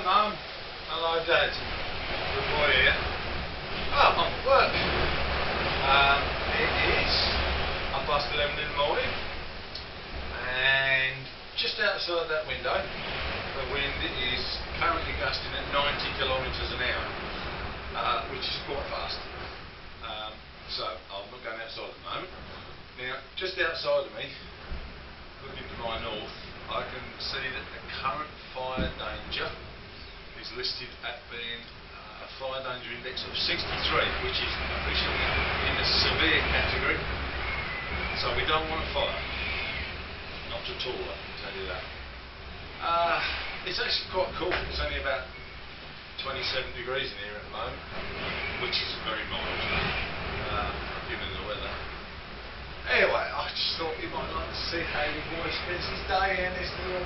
Hello Mum. Hello Dad. Good boy here. Oh, I'm at work. It is 11:30 in the morning, and just outside that window the wind is currently gusting at 90 kilometres an hour, which is quite fast. So I'm not going outside at the moment. Now, just outside of me, looking to my north, I can see that the current fire danger is listed at being a fire danger index of 63, which is officially in the severe category. So we don't want a fire. Not at all, I can tell you that. It's actually quite cool. It's only about 27 degrees in here at the moment, which is very mild, given the weather. Anyway, I just thought you might like to see how your boy spends his day in this little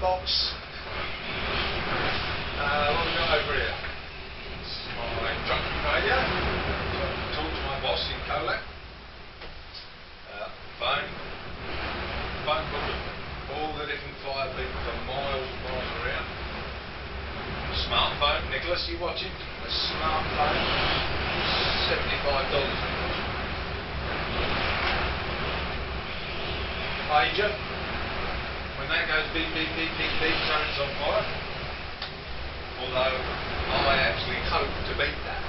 box. What have we got over here? This is my junkie radio, so I can talk to my boss in Colac. Phone book of all the different fire people for miles and miles around. Smartphone, Nicholas, you watching? A smartphone, $75. Pager, when that goes beep beep beep beep beep, zone's on fire. Although I actually hope to beat that.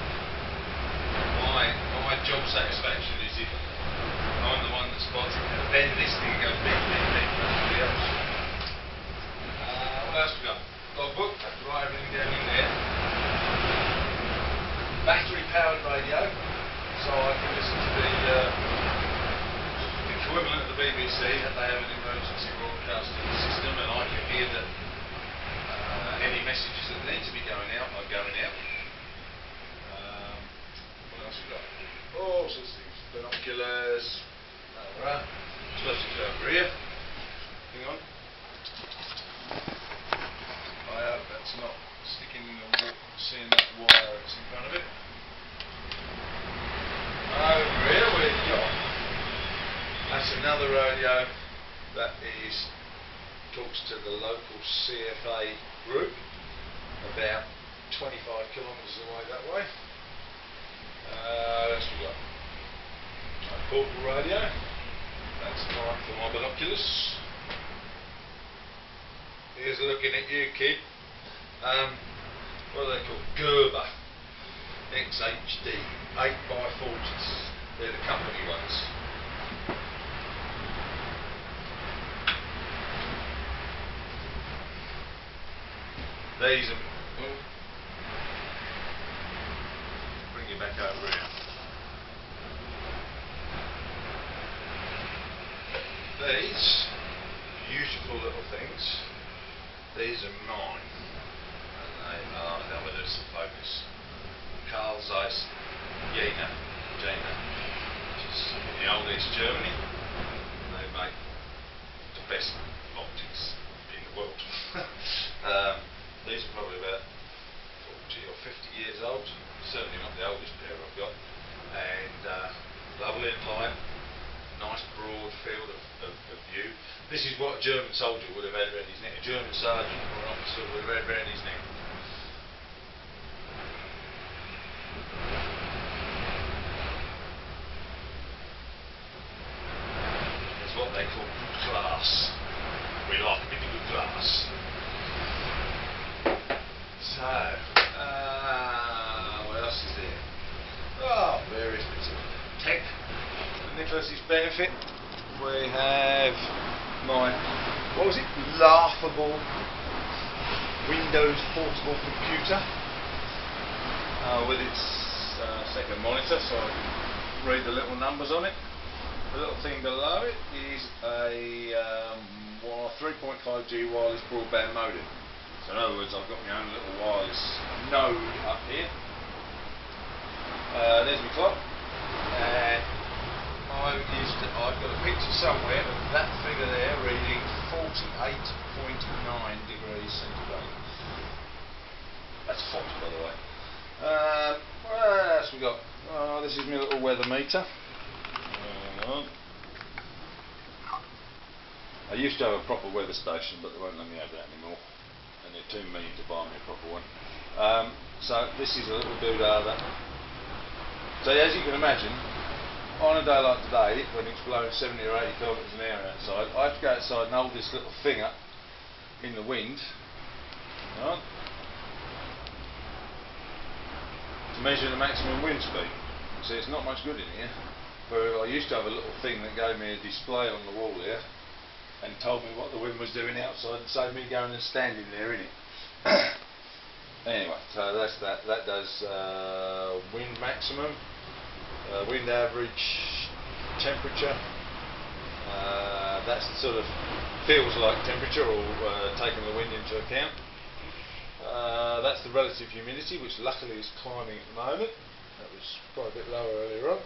My job satisfaction is if I'm the one that spots it, and then this thing goes beep beep beep for everybody else. What else we got? Logbook, have to write everything down in there. Battery powered radio, so I can listen to the equivalent of the BBC, that they have an emergency broadcasting system, and I can hear that any messages that need to be going out are going out. What else we got? All sorts of things. Binoculars. Alright. Explosives over here. Hang on. I hope that's not sticking in the wall, seeing that wire that's in front of it. Over here we've got, that's another radio that talks to the local CFA group, about 25 kilometres away that way. What else we got? A portable radio, that's fine for my binoculars. Here's looking at you, kid. What are they called? Gerber XHD 8x40s. They're the company ones. These are. Oh, bring you back over here. These beautiful little things. These are mine, and they are, now whether it's a focus, Carl Zeiss Jena, which is in the old East Germany. They make the best optics in the world. These are probably about 40 or 50 years old, certainly not the oldest pair I've got, and lovely and light. Nice broad field of view. This is what a German soldier would have had around his neck. A German sergeant or an officer would have had around his neck. It's what they call good class. We like a bit of good class. So, what else is there? Oh, various bits of tech. Nicholas's benefit, we have my, what was it, laughable Windows portable computer with its second monitor, so I can read the little numbers on it. The little thing below it is a 3.5G wireless broadband modem. So in other words, I've got my own little wireless node up here. There's my clock, and I've got a picture somewhere of that figure there reading 48.9 degrees centigrade. That's hot, by the way. What else we got? Oh, this is my little weather meter. I used to have a proper weather station, but they won't let me have that anymore. and they're too mean to buy me a proper one. So this is a little doodah. So as you can imagine, on a day like today, when it's blowing 70 or 80 kilometres an hour outside, I have to go outside and hold this little thing up in the wind, right, to measure the maximum wind speed. See, it's not much good in here, but I used to have a little thing that gave me a display on the wall here and told me what the wind was doing outside and saved me going and standing there in it. Anyway, so that's that. That does wind maximum, wind average, temperature. That's sort of feels like temperature, or taking the wind into account. That's the relative humidity, which luckily is climbing at the moment. That was quite a bit lower earlier on.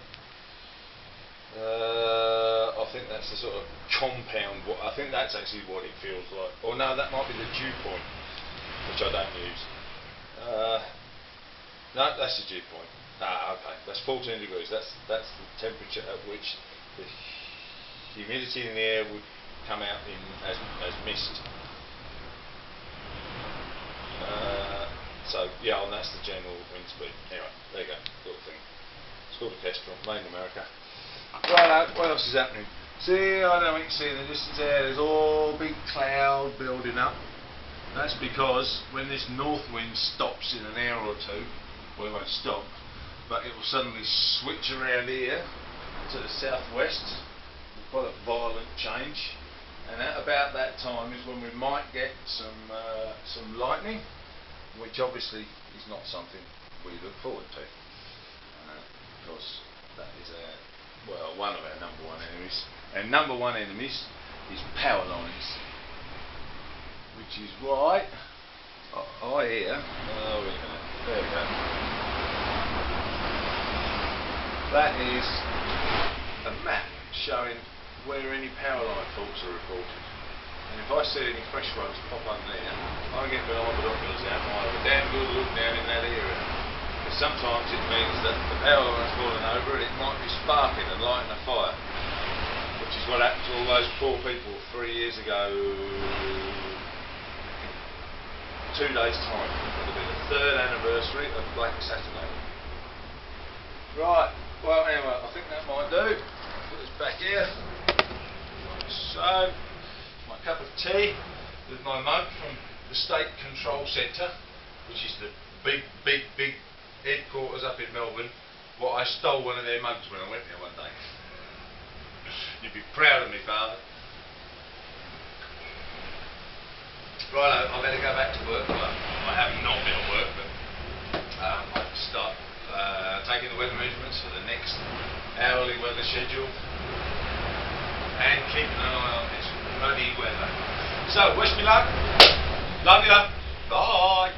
I think that's the sort of compound. I think that's actually what it feels like. Or no, that might be the dew point, which I don't use. No, that's the dew point. Okay, that's 14 degrees. That's the temperature at which the humidity in the air would come out in as mist. So yeah, and that's the general wind speed. Anyway, there you go, little thing. It's called a kestrel, made in America. Right, what else is happening? See, I don't know if you can see in the distance there, there's all big cloud building up. That's because when this north wind stops in an hour or two, well, it won't stop, but it will suddenly switch around here to the southwest, quite a violent change, and at about that time is when we might get some lightning, which obviously is not something we look forward to, because that is one of our number one enemies. And number one enemies is power lines, which is why I hear, there we go, that is a map showing where any power line faults are reported. And if I see any fresh ones pop on there, I get my binoculars out and I have a damn good look down in that area. Because sometimes it means that the power line's falling over and it might be sparking and lighting a fire, which is what happened to all those poor people 3 years ago. 2 days time. It'll be the 3rd anniversary of Black Saturday. Right, well anyway, I think that might do. Put this back here. So, my cup of tea with my mug from the State Control Centre, which is the big headquarters up in Melbourne. Well, I stole one of their mugs when I went there one day. You'd be proud of me, Father. Righto, I better go back to work. Well, I have not been at work, but I have to start taking the weather measurements for the next hourly weather schedule and keeping an eye on this muddy weather. So, wish me luck. Love you. Bye.